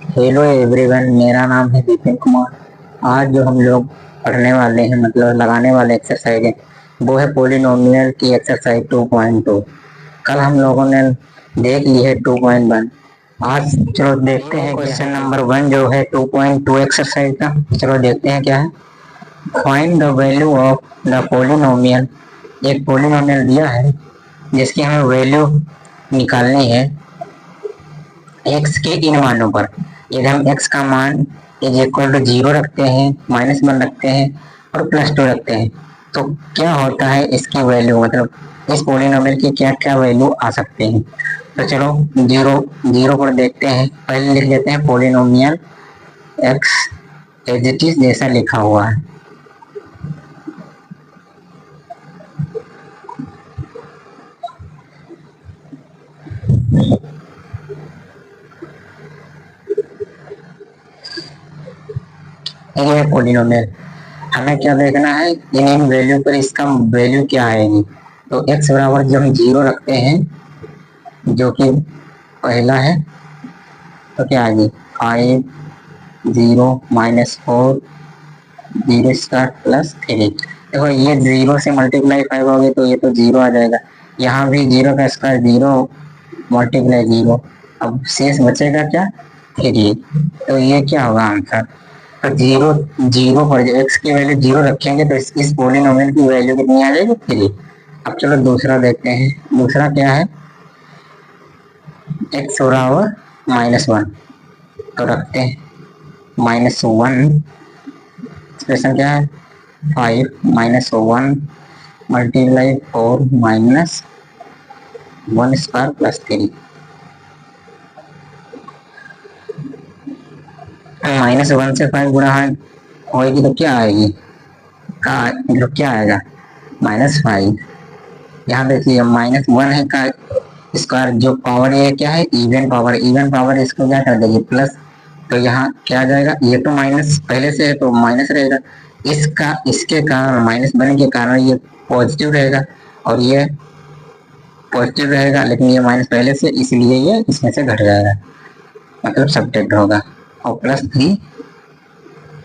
Hello everyone, मेरा नाम है विपिन कुमार। आज जो हम लोग पढ़ने वाले हैं, मतलब लगाने वाले एक्सरसाइज है, वो है पोलिनोमियल की एक्सरसाइज 2.2। कल हम लोगों ने देख ली है 2.1। आज चलो देखते हैं क्वेश्चन नंबर 1 जो है 2.2 एक्सरसाइज का। चलो देखते हैं क्या है। Find the value of the polynomial. एक पोलिनोमियल दिया है जिसकी हमें वैल्यू निकालनी है x के इन मानों पर। यदि हम x का मान इज इक्वल टू 0 रखते हैं, -1 रखते हैं और +2 रखते हैं, तो क्या होता है इसकी वैल्यू, मतलब इस पोलिनोमियल की क्या क्या वैल्यू आ सकती है। तो चलो 0 पर देखते हैं। पहले लिख लेते हैं polynomial x as it is जैसा लिखा हुआ है। ये पोलिनोमियल हमें क्या देखना है, इन वैल्यू पर इसका वैल्यू क्या आएगी। तो x बराबर जब हम 0 रखते हैं, जो कि पहला है, तो क्या आएगी 5 0 -4 0 स्क्वायर +3। देखो ये 0 से मल्टीप्लाई 5 हो गए तो ये तो 0 आ जाएगा। यहाँ भी 0 का स्क्वायर 0 मल्टीप्लाई 0। अब शेष बचेगा क्या, 3। तो ये क्या होगा आंसर। तो 0 पर x की वैल्यू 0 रखेंगे तो इस पोलिनोमियल की वैल्यू कितनी आ जाएगी, 3। अब चलो दूसरा देखते हैं। दूसरा क्या है, x हो रहा होगा -1, तो रखते हैं -1। एक्सप्रेशन क्या है, 5 -1 मल्टीप्लाई 4 -1 स्क्वायर +3। -1 से 5 गुणा होगी तो क्या आएगी, मतलब क्या आएगा, -5। यहाँ देखिए -1 है का स्क्वायर, जो पावर है क्या है, इवन पावर। इवन पावर इसको क्या कर देगी, प्लस। तो यहाँ क्या आ जाएगा, ये तो माइनस पहले से है तो माइनस रहेगा। इसका इसके कारण माइनस बनने के कारण ये पॉजिटिव रहेगा और ये पॉजिटिव रहेगा, लेकिन ये माइनस पहले से, इसलिए ये इसमें से घट जाएगा, मतलब सब्ट्रैक्ट होगा। और +3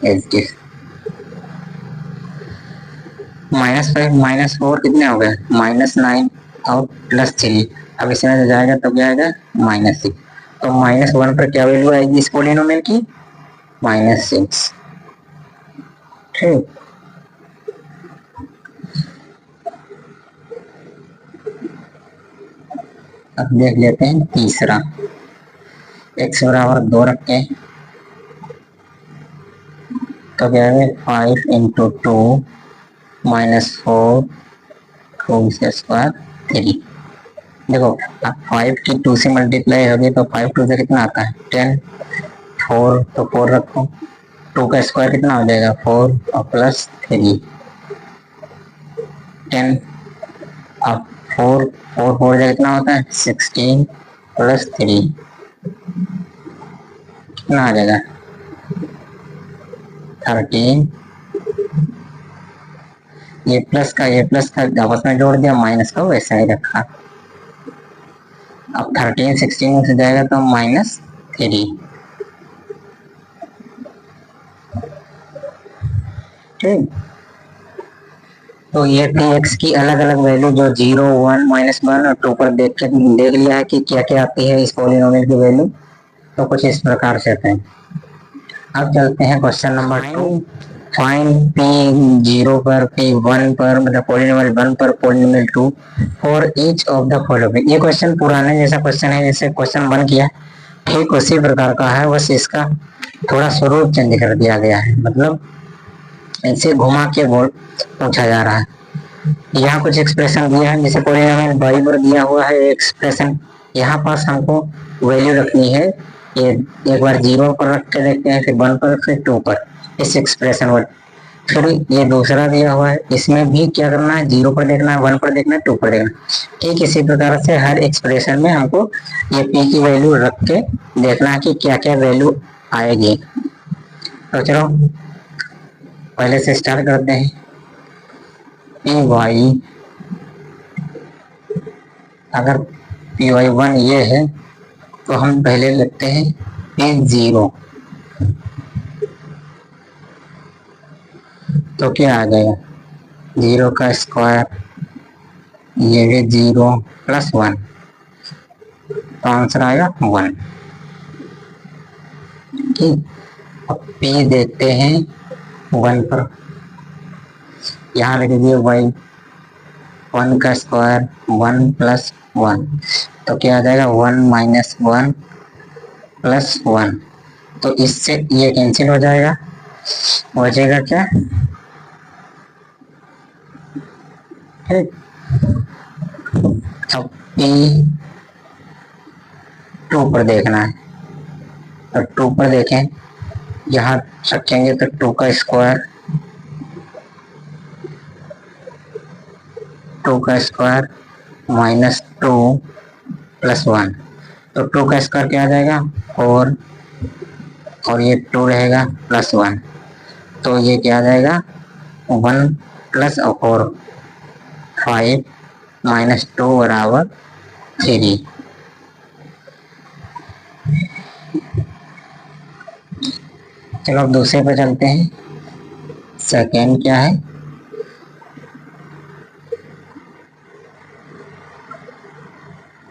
-5 -4 कितने हो गए, -9 और +3। अब इसमें से जाएगा तो क्या आएगा, -6। तो -1 पर क्या वैल्यू आएगी इस पोलिनोमियल की, -6। ठीक, अब देख लेते हैं तीसरा। x बराबर 2 रखते हैं तो क्या है, 5 × 2 -4 2 स्क्वायर 3। देखो 5 की 2 से मल्टीप्लाई होगी तो 5 2 से कितना आता है, 10। 4 तो 4 रखो, 2 का स्क्वायर कितना हो जाएगा, 4 और +3 10। अब 4 जगह कितना होता है, 16 +3 कितना आ जाएगा, 13। ये प्लस का आपस में जोड़ दिया, माइनस का वैसा ही रखा। अब 13 16 से जाएगा तो -3। ठीक, तो ये थी x की अलग अलग वैल्यू, जो 0 1 -1 और 2 पर देख लिया है कि क्या क्या आती है इस पोलिनोमियल की वैल्यू। तो कुछ इस प्रकार से थे। अब चलते हैं क्वेश्चन नंबर 2। फाइंड p 0 पर, p 1 पर, मतलब पोलिनोमियल 1 पर, polynomial 2 for each of the following. ये क्वेश्चन पुराने जैसा क्वेश्चन है जैसे क्वेश्चन 1 किया, ठीक उसी प्रकार का है, बस इसका थोड़ा स्वरूप चेंज कर दिया गया है, मतलब ऐसे घुमा के पूछा जा रहा है। यहाँ कुछ एक्सप्रेशन दिया है, जैसे पोलिनोमियल y पर दिया हुआ है एक्सप्रेशन, यहाँ पास हमको वैल्यू रखनी है। ये एक बार 0 पर रख के देखते हैं, फिर 1 पर, फिर 2 पर, इस एक्सप्रेशन पर। फिर ये दूसरा दिया हुआ है, इसमें भी क्या करना है, 0 पर देखना है, 1 पर देखना है, 2 पर देखना है। ठीक इसी प्रकार से हर एक्सप्रेशन में हमको ये p की वैल्यू रख के देखना है कि क्या क्या वैल्यू आएगी। तो चलो पहले से स्टार्ट करते हैं। py, अगर py 1 ये है तो हम पहले लिखते हैं इज जीरो, तो क्या आ जाएगा, जीरो का स्क्वायर, ये भी जीरो प्लस वन, तो आंसर आएगा वन। ठीक, अब पी देखते हैं वन पर, यहाँ लिख दीजिए वाई, वन का स्क्वायर वन प्लस वन, तो क्या आ जाएगा one minus one plus one, तो इससे ये कैंसिल हो जाएगा, बचेगा क्या, ठीक। अब पी टू पर देखना है, तो टू पर देखें, यहाँ रखेंगे तो टू का स्क्वायर, टू का square minus two plus one, तो टू का स्क्वायर क्या आ जाएगा फोर, और ये टू रहेगा प्लस वन, तो ये क्या आ जाएगा वन प्लस और फोर, फाइव माइनस टू बराबर थ्री। चलो अब दूसरे पे चलते हैं, सेकेंड क्या है,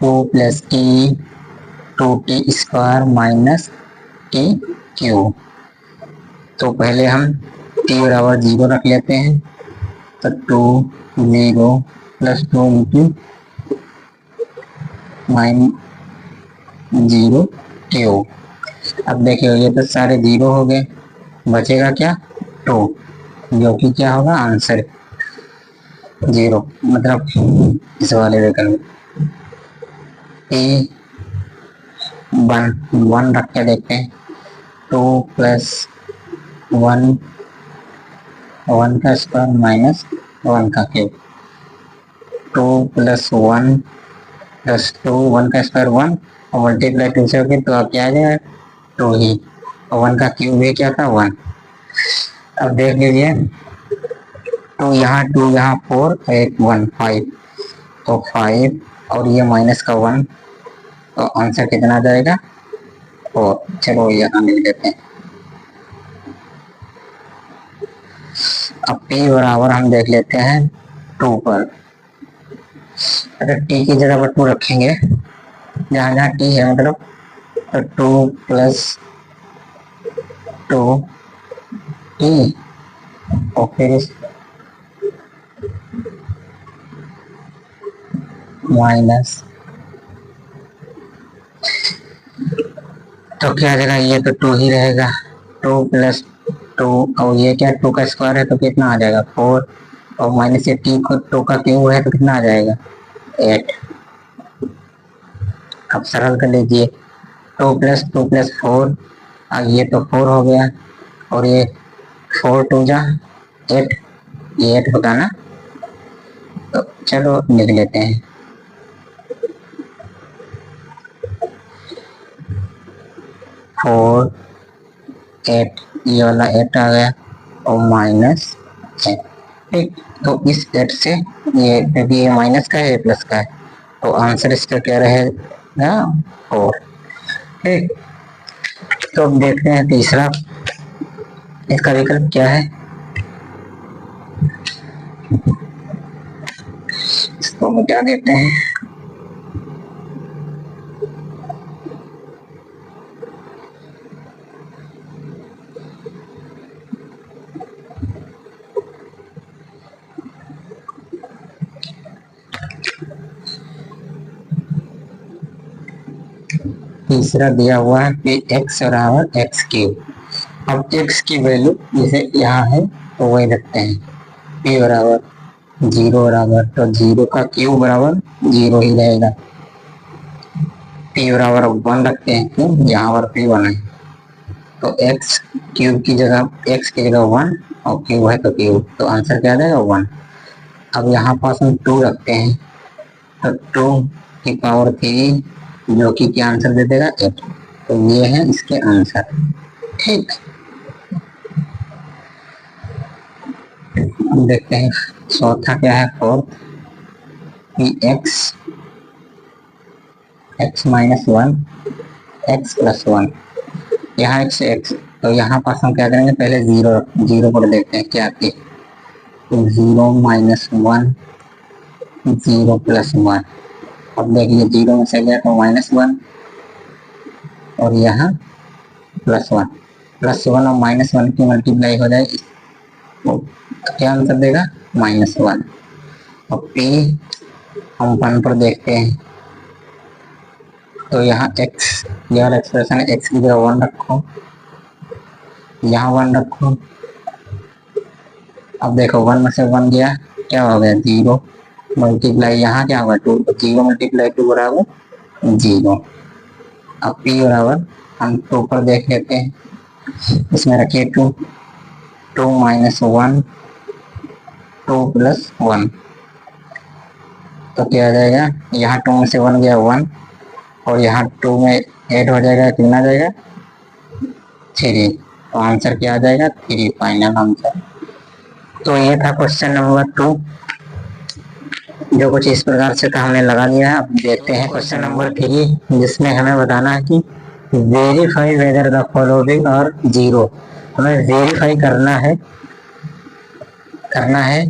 two plus T, two T square minus T Q, तो पहले हम टी बराबर जीरो रख लेते हैं, तो two zero plus two into minus zero Q, अब देखिए ये तो सारे जीरो हो गए, बचेगा क्या टू, जो कि क्या होगा आंसर जीरो, मतलब इस वाले विकल्प ए वन, वन रख के देखते हैं, टू प्लस वन, वन का स्क्वायर माइनस वन का cube, to plus one plus two, one का स्क्वायर वन और मल्टीप्लाई टू से होगी तो आप क्या आ जाएगा टू ही, और वन का क्यूब भी क्या था वन। अब देख लीजिए, टू यहाँ फोर, एक वन फाइव, तो फाइव और ये माइनस का वन, तो आंसर कितना आ जाएगा फोर। चलो यहाँ लिख देते हैं, अब p बराबर हम देख लेते हैं टू पर, अगर t की जगह पर टू रखेंगे, जहाँ जहाँ t है मतलब, तो टू प्लस टू t, और फिर माइनस, तो क्या जगह ये तो टू ही रहेगा, टू प्लस टू, और ये क्या टू का स्क्वायर है तो कितना आ जाएगा फोर, और माइनस ये टी को टू का क्यूब है तो कितना आ जाएगा एट। अब सरल कर लीजिए, टू प्लस फोर, अब ये तो फोर हो गया, और ये फोर टू जा एट, ये एट होगा ना, तो चलो लिख लेते हैं, फोर एट, ये वाला एट आ गया और माइनस एट, ठीक। तो इस एट से ये, क्योंकि ये माइनस का है ये प्लस का है, तो आंसर इसका क्या रहेगा फोर, ठीक। तो अब देखते हैं तीसरा, इसका विकल्प क्या है, इसको मिटा देते हैं, तीसरा दिया हुआ है कि x बराबर एक्स क्यूब, अब x की वैल्यू जैसे यहाँ है तो वही रखते हैं, p बराबर जीरो बराबर, तो जीरो का क्यूब बराबर जीरो ही रहेगा, p बराबर वन रखते हैं, क्यों यहाँ पर p वन है, तो x क्यूब की जगह, x की जगह वन और क्यूब है तो क्यूब, तो आंसर क्या आ जाएगा वन। अब यहाँ पास हम टू रखते हैं, तो टू की पावर थ्री, जो कि क्या आंसर दे देगा एट, तो ये है इसके आंसर, ठीक। देखते हैं चौथा क्या है, फोर्थ, कि x minus one x plus one, यहाँ एक्स एक्स, तो यहाँ पास हम क्या करेंगे, पहले जीरो, जीरो पर देखते हैं क्या आती है। तो zero minus one, zero plus one. अब देखिए जीरो में से गया तो माइनस वन, और यहाँ प्लस वन। प्लस वन और माइनस वन की मल्टीप्लाई हो जाएगी तो क्या आंसर देगा, माइनस वन। और पी हम वन पर देखते हैं, तो यहाँ x, यह वाला एक्सप्रेशन है, x की जगह वन रखो, यहाँ वन रखो। अब देखो वन में से वन गया, क्या हो गया, जीरो। मल्टीप्लाई यहाँ क्या होगा, टू, जीरो मल्टीप्लाई टू बराबर जीरो। अब p बराबर हम टू पर देख लेते हैं, इसमें रखिए two, two minus one, two plus one, तो क्या आ जाएगा, यहाँ टू में से वन गया वन, और यहाँ टू में एड हो जाएगा, कितना आ जाएगा, थ्री। तो आंसर क्या आ जाएगा, थ्री, फाइनल आंसर। तो ये था क्वेश्चन नंबर 2, जो कुछ इस प्रकार से था, हमने लगा लिया है। अब देखते हैं क्वेश्चन नंबर 3, जिसमें हमें बताना है कि वेरीफाई वेदर द फॉलोइंग और जीरो। हमें वेरीफाई करना है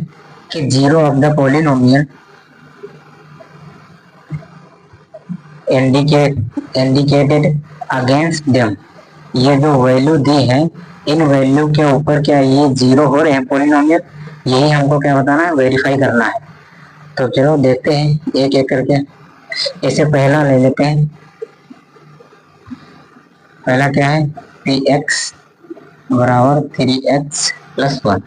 कि zero of the polynomial indicated against them, ये जो वैल्यू दी है, इन वैल्यू के ऊपर क्या ये जीरो हो रहे हैं पॉलिनोमियल, यही हमको क्या बताना है, वेरीफाई करना है। तो चलो देखते हैं एक एक करके। इसे पहला ले लेते हैं, पहला क्या है, पी एक्स बराबर थ्री एक्स प्लस वन।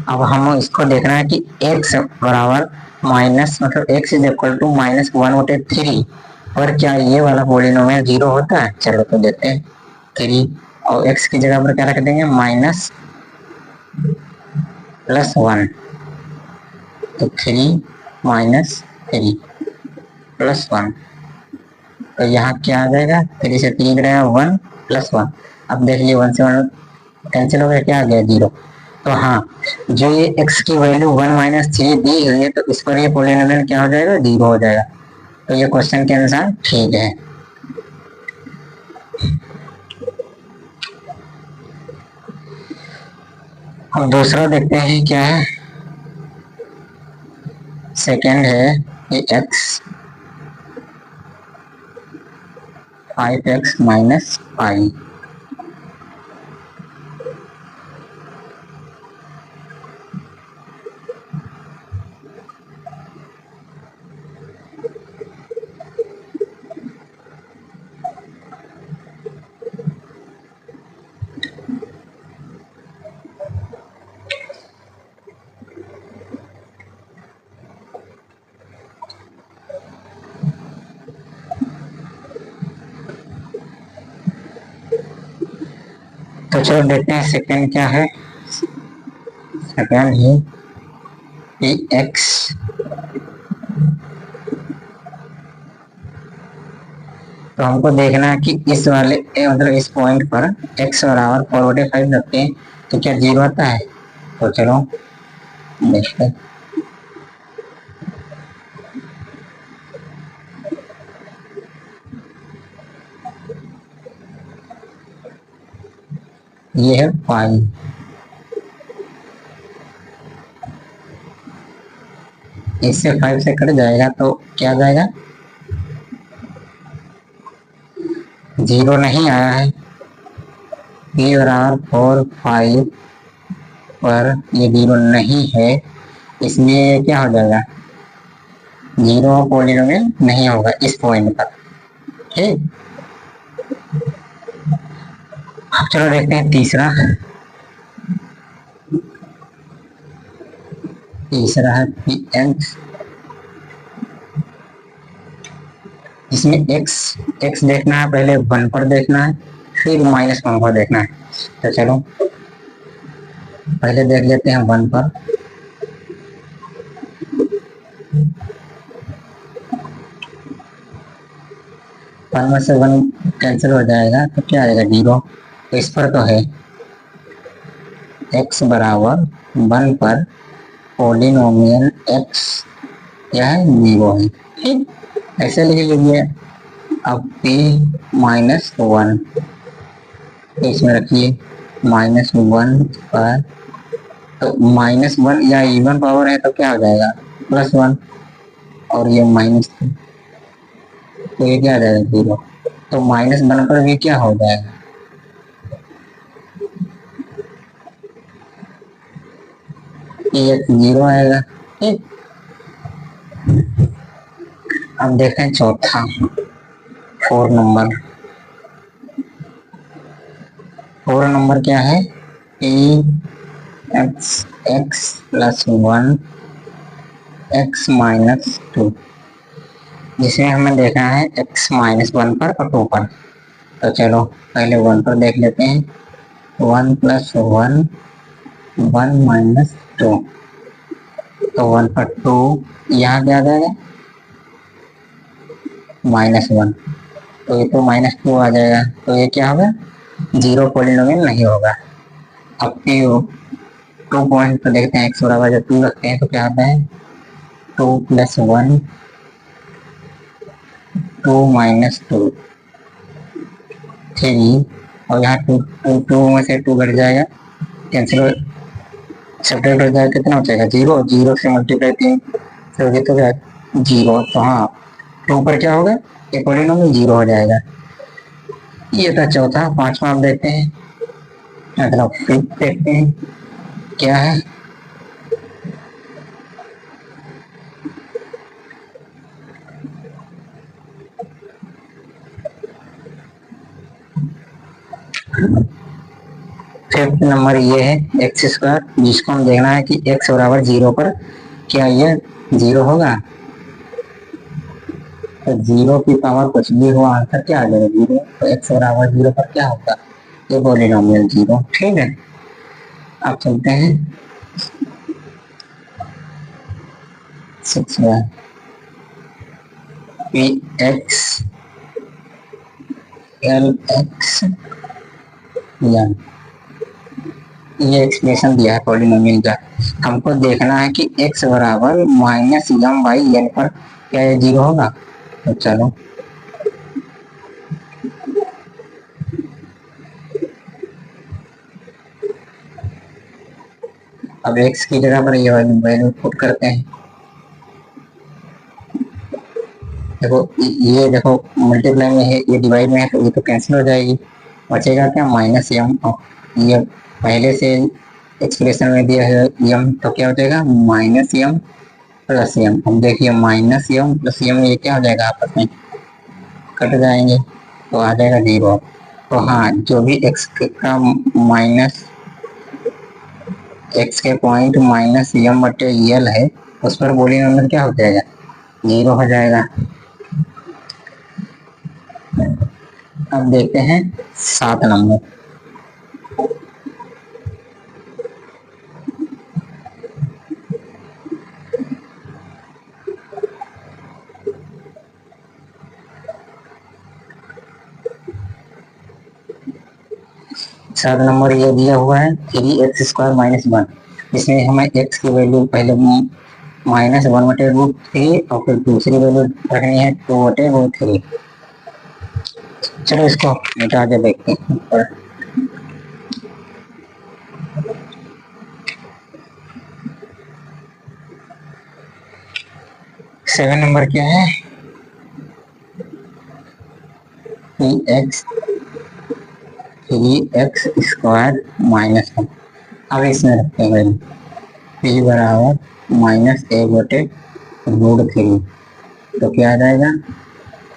अब हम इसको देखना है कि x बराबर माइनस, मतलब x is equal to minus one बटे थ्री पर क्या ये वाला पॉलिनोमियल जीरो होता है। चलो तो देखते हैं, थ्री और x की जगह पर क्या रख देंगे, माइनस प्लस वन, तो three minus three plus one, तो यहाँ क्या आ जाएगा, थ्री से तीन रहेगा वन प्लस वन। अब देख लीजिए वन से वन कैंसिल हो गया, क्या आ गया, जीरो। तो हाँ, जो ये x की वैल्यू वन माइनस थ्री दी हुई है, तो इस पर ये पॉलिनोमियल क्या हो जाएगा, जीरो हो जाएगा। तो ये क्वेश्चन के अनुसार ठीक है। अब दूसरा देखते हैं क्या है, सेकंड है ये x 5x माइनस फाइव। तो चलो देखते हैं सेकंड क्या है, सेकंड है कि x तो हमको देखना है कि इस वाले मतलब इस पॉइंट पर x बराबर 4/5 रखते हैं तो क्या जीरो आता है। तो चलो देखते हैं, ये है 5, इससे 5 से कट जाएगा तो क्या जाएगा, जीरो नहीं आया है। p बराबर 4 5 पर ये जीरो नहीं है, इसलिए क्या हो जाएगा, जीरो पॉलिनोमियल नहीं होगा इस पॉइंट पर। ठीक, अब चलो देखते हैं तीसरा, तीसरा है पी एक्स, इसमें x देखना है, पहले वन पर देखना है, फिर माइनस वन पर देखना है। तो चलो पहले देख लेते हैं वन पर, वन में से वन कैंसिल हो जाएगा तो क्या आएगा, जीरो। तो इस पर तो है x बराबर वन पर पॉलिनोमियल x क्या है, जीरो है। ठीक, ऐसे लिख लीजिए। अब p माइनस वन, तो इसमें रखिए -1 स्क्वायर, तो -1 या इवन पावर है तो क्या हो जाएगा +1, और ये -2, तो ये क्या आ जाएगा 0। तो -1 पर भी क्या हो जाएगा, ये 0 आएगा। ठीक, अब देखें चौथा 4 नंबर। 4 नंबर क्या है, ए एक्स एक्स +1 x-2, जिसमें हमें देखना है x-1 पर और 2 पर। तो चलो पहले 1 पर देख लेते हैं। 1 + 1 1 - 2, तो 1 पर 2 यहाँ क्या आ जाएगा -1, तो ये तो -2 आ जाएगा, तो ये क्या होगा 0 पॉलिनोमियल नहीं होगा। अब 2 पॉइंट पर देखते हैं, x बराबर जब 2 रखते हैं तो क्या आता है 2 + 1 2 - 2 3, और यहाँ 2 में से 2 घट जाएगा, कैंसिल सेपरेट हो जाएगा, कितना हो जाएगा 0, 0 से मल्टीप्लाई 3 से होगी तो क्या 0। तो हाँ 2 पर क्या होगा, ये पॉलिनोमियल 0 हो जाएगा। ये था चौथा। 5वां आप देखते हैं, मतलब फिफ्थ देखते हैं क्या है। फिफ्थ नंबर ये है x², जिसको हम देखना है कि x बराबर 0 पर क्या ये 0 होगा। तो 0 की पावर कुछ भी हो, आंसर क्या आ जाएगा 0। तो x बराबर 0 पर क्या होगा, ये पॉलिनोमियल 0। ठीक है, अब चलते हैं 6 में, px lx n, ये एक्सप्रेशन दिया है पॉलिनोमियल का। हमको देखना है कि x बराबर -m/n पर क्या ये 0 होगा। तो चलो अब x की जगह पर ये वैल्यू पुट करते हैं। देखो ये देखो मल्टीप्लाई में है, ये डिवाइड में है, तो ये तो कैंसिल हो जाएगी, बचेगा क्या -m। ये पहले से एक्सप्रेशन में दिया है m, तो क्या हो जाएगा -m + m। हम देखिए -m + m ये क्या हो जाएगा, आपस में कट जाएंगे, तो आ जाएगा 0। तो हाँ जो भी x का माइनस x के पॉइंट -m/l है, उस पर पॉलिनोमियल क्या हो जाएगा 0 हो जाएगा। अब देखते हैं 7 नंबर। सात नंबर ये दिया हुआ है 3x² - 1, इसमें हमें x की वैल्यू पहले -1/√3 और फिर दूसरी वैल्यू रखनी है 2/√3। चलो इसको मिटा के देखते हैं। 7 नंबर क्या है, x3x² - 1। अब इसमें रखते हैं वैल्यू p बराबर -1/√3, तो क्या आ जाएगा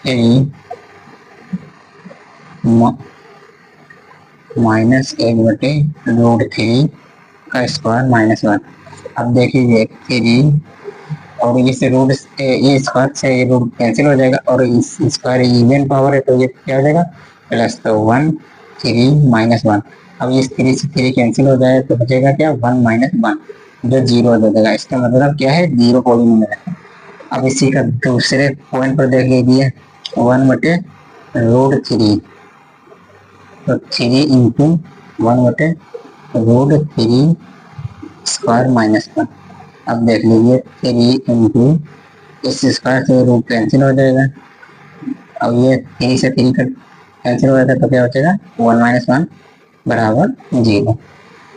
3 -1/√3 का स्क्वायर -1। अब देखिए 3 और इस रूट ये स्क्वायर से ये रूट कैंसिल हो जाएगा, और इस स्क्वायर इवन पावर है तो ये क्या हो जाएगा प्लस, तो 1 3 -1। अब इस 3 से 3 कैंसिल हो जाएगा तो बचेगा क्या 1 - 1, जो 0 दे देगा। इसका मतलब क्या है 0 पॉलिनोमियल है। अब इसी का दूसरे पॉइंट पर देख लीजिए 1/√3, तो 3 इंटू 1/√3 स्क्वायर -1। अब देख लीजिए 3 इंटू इस स्क्वायर से रूट कैंसिल हो जाएगा। अब ये 3 से 3 कट कैंसिल हो जाता है तो क्या बचेगा 1 - 1 बराबर 0।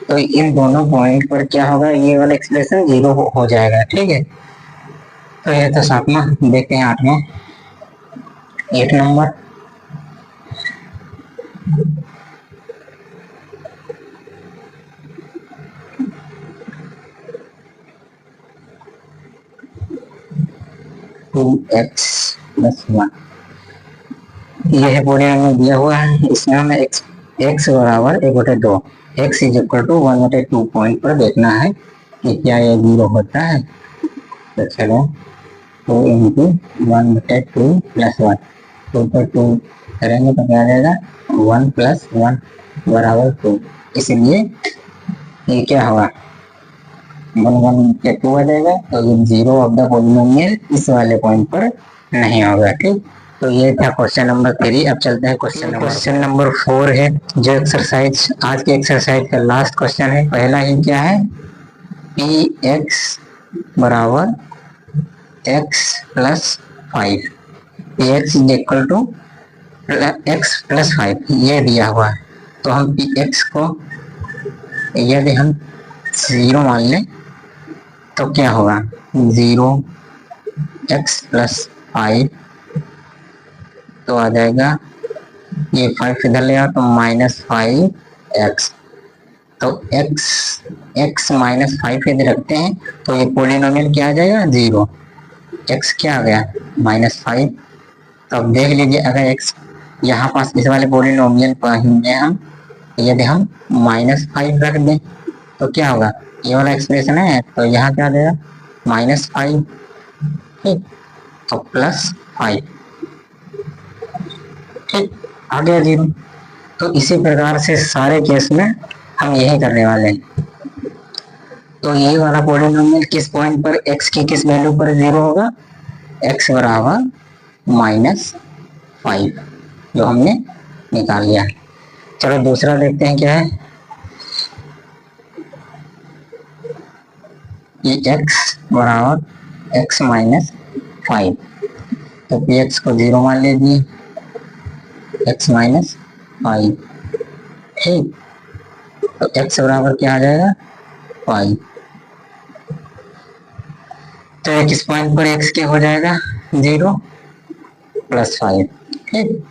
तो इन दोनों पॉइंट पर क्या होगा, ये वाला एक्सप्रेशन 0 हो जाएगा। ठीक है, तो ये तो 7वां। देखते हैं 8वां। 8 नंबर, टू एक्स प्लस 1, ये है पूरे में दिया हुआ है। इसमें हमें x बराबर 1/2, x is equal to 1/2 point पर देखना है कि क्या ये 0 होता है। तो चलो 2 इंटू 1/2 प्लस 1, 2 पर 2 करेंगे तो क्या आ जाएगा 1 + 1 बराबर 2। इसलिए ये क्या होगा 1 1 के 2 आ जाएगा, तो ये 0 ऑफ द पॉलिनोमियल इस वाले पॉइंट पर नहीं होगा। ठीक, तो ये था क्वेश्चन नंबर 3। अब चलते हैं क्वेश्चन नंबर 4 है, जो एक्सरसाइज आज के एक्सरसाइज का लास्ट क्वेश्चन है। पहला ही क्या है, पी एक्स बराबर x + 5, P X is equal to x + 5 ये दिया हुआ है। तो हम पी एक्स को यदि हम 0 मान लें तो क्या होगा 0 x + 5, तो आ जाएगा ये 5 इधर ले आओ तो -5x। तो x -5 यदि रखते हैं तो ये पॉलिनोमियल क्या आ जाएगा 0, x क्या आ गया -5। तो अब देख लीजिए, अगर x यहाँ पास इस वाले पॉलिनोमियल पर हम यदि हम -5 रख दें तो क्या होगा, ये वाला एक्सप्रेशन है तो यहाँ क्या आ जाएगा -5, ठीक, तो +5, ठीक, आ गया 0। तो इसी प्रकार से सारे केस में हम यही करने वाले हैं। तो ये वाला पॉलिनोमियल किस पॉइंट पर x की किस वैल्यू पर 0 होगा, x बराबर -5 जो हमने निकाल लिया। चलो दूसरा देखते हैं क्या है, कि x बराबर x - 5, तो px को 0 मान लीजिए, x - 5, ठीक, तो x बराबर क्या आ जाएगा 5। तो किस पॉइंट पर x क्या हो जाएगा 0 + 5, ठीक।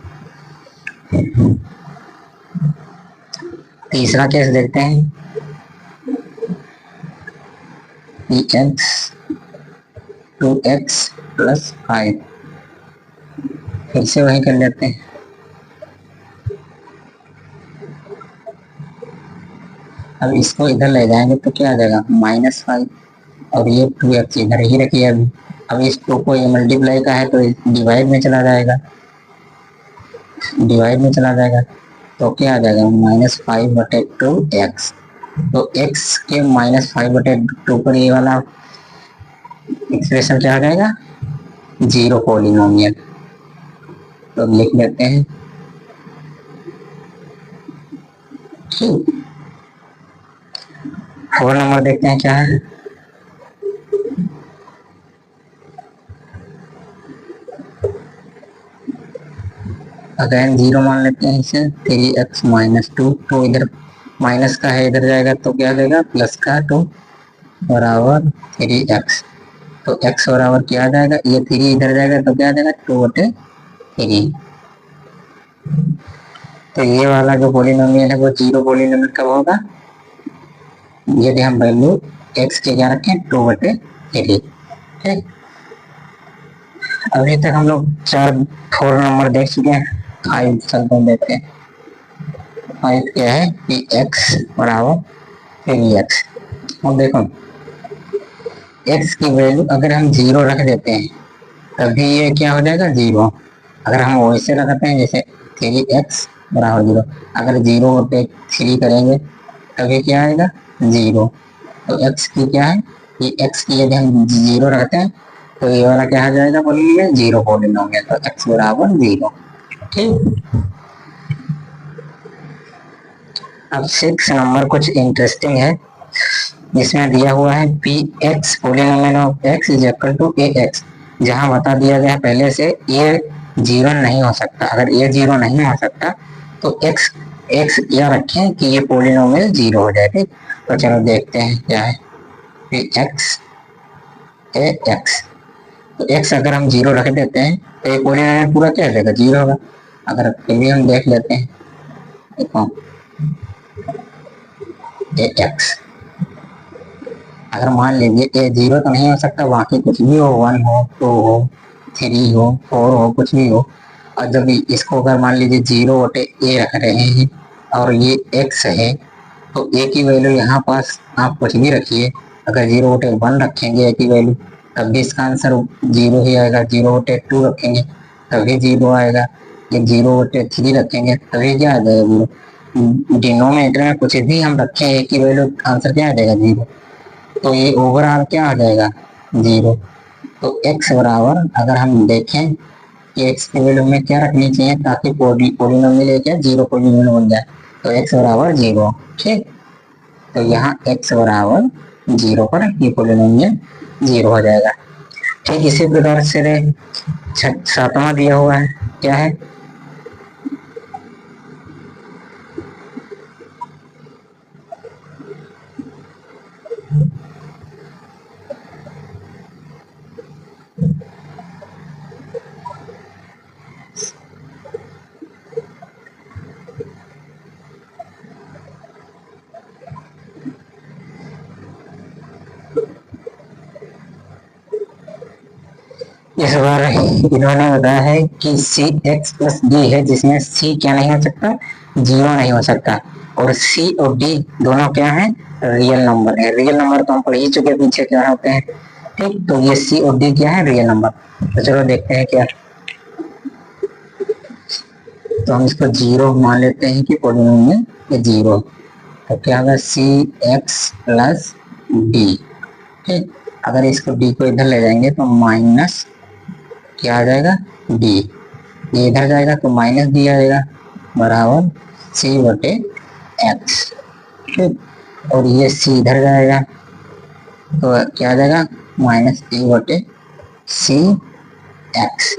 तीसरा केस देखते हैं, x 2x + 5, फिर से वही कर लेते हैं। अब इसको इधर ले जाएंगे तो क्या आ जाएगा -5, और ये 2x इधर ही रखिए। अब इस 2 को ये मल्टीप्लाई का है तो डिवाइड में चला जाएगा, तो क्या आ जाएगा -5/2x। तो x के -5/2 पर ये वाला एक्सप्रेशन क्या आ जाएगा 0 पॉलिनोमियल। तो लिख लेते हैं, ठीक। 4 नंबर देखते हैं क्या है, अगेन 0 मान लेते हैं इसे, 3x - 2, तो इधर माइनस का है इधर जाएगा तो क्या देगा प्लस का 2 बराबर 3x। तो x बराबर क्या आ जाएगा, ये 3 इधर जाएगा तो क्या आ जाएगा 2/3। तो ये वाला जो पॉलिनोमियल है वो 0 पॉलिनोमियल कब होगा, यदि हम वैल्यू x के क्या रखें 2/3, ठीक। अभी तक हम लोग 4 नंबर देख चुके हैं। 5 चलते देखते हैं। 5 क्या है कि x बराबर 3x। और देखो x की वैल्यू अगर हम 0 रख देते हैं तभी ये क्या हो जाएगा 0। अगर हम वैसे रखते हैं जैसे 3x बराबर 0, अगर 0/3 करेंगे तभी क्या आएगा 0। तो x की क्या है कि x की यदि हम 0 रखते हैं तो ये वाला क्या आ जाएगा पॉलिनोमियल 0 पॉलिनोमियल, तो x बराबर 0, ठीक। अब 6 नंबर कुछ इंटरेस्टिंग है, जिसमें दिया हुआ है P X polynomial of x is equal to ax, जहां बता दिया गया पहले से ये जीरो नहीं हो सकता। अगर ये जीरो नहीं हो सकता तो एक्स एक्स या रखें कि ये पोलिनोमियल जीरो हो जाए। ठीक, तो चलो देखते हैं क्या है। एक्स ए एक्स, तो एक्स अगर हम जीरो रख देते हैं तो ये पोलिनोमियल पूरा क्या हो जाएगा, जीरो होगा। अगर फिर भी हम देख लेते हैं, देखो ए एक्स, अगर मान लीजिए ए जीरो तो नहीं हो सकता, बाकी कुछ भी हो, 1 हो, 2 हो, 3 हो, 4 हो, कुछ भी हो। और जब इसको अगर मान लीजिए जीरो बटे ए रख रहे हैं और ये एक्स है, तो ए की वैल्यू यहाँ पास आप कुछ भी रखिए, अगर जीरो बटे 1 रखेंगे ए की वैल्यू तब भी इसका आंसर जीरो ही आएगा। जीरो बटे 2 रखेंगे तभी जीरो आएगा। ये जीरो बटे 3 रखेंगे तभी क्या आ जाएगा, जीरो। डिनोमिनेटर में कुछ भी हम रखें ए की वैल्यू, आंसर क्या आ जाएगा, जीरो। तो ये ओवरऑल क्या आ जाएगा, जीरो। तो x बराबर, अगर हम देखें कि x की वैल्यू में क्या रखनी चाहिए ताकि पोलिनोमियल क्या जीरो पोलिनोमियल बन जाए, तो x बराबर जीरो। ठीक, तो यहाँ x बराबर जीरो पर ये पोलिनोमियल जीरो हो जाएगा। ठीक, इसी प्रकार से सातवां दिया हुआ है, क्या है, इस बार इन्होंने बताया है कि सी एक्स प्लस डी है, जिसमें सी क्या नहीं हो सकता, जीरो नहीं हो सकता, और सी और डी दोनों क्या है, रियल नंबर है। रियल नंबर तो हम पढ़ ही चुके पीछे क्या होते हैं। ठीक, तो ये सी और डी क्या है, रियल नंबर। तो चलो देखते हैं क्या। तो हम इसको जीरो मान लेते हैं कि पोलिनोमियल ये जीरो, तो क्या होगा, सी एक्स प्लस डी। ठीक, अगर इसको डी को इधर ले जाएंगे तो माइनस क्या आ जाएगा, डी। ये इधर जाएगा तो माइनस डी आ जाएगा, बराबर सी बटे एक्स। ठीक, और ये सी इधर जाएगा तो क्या आ जाएगा, माइनस डी बटे सी एक्स।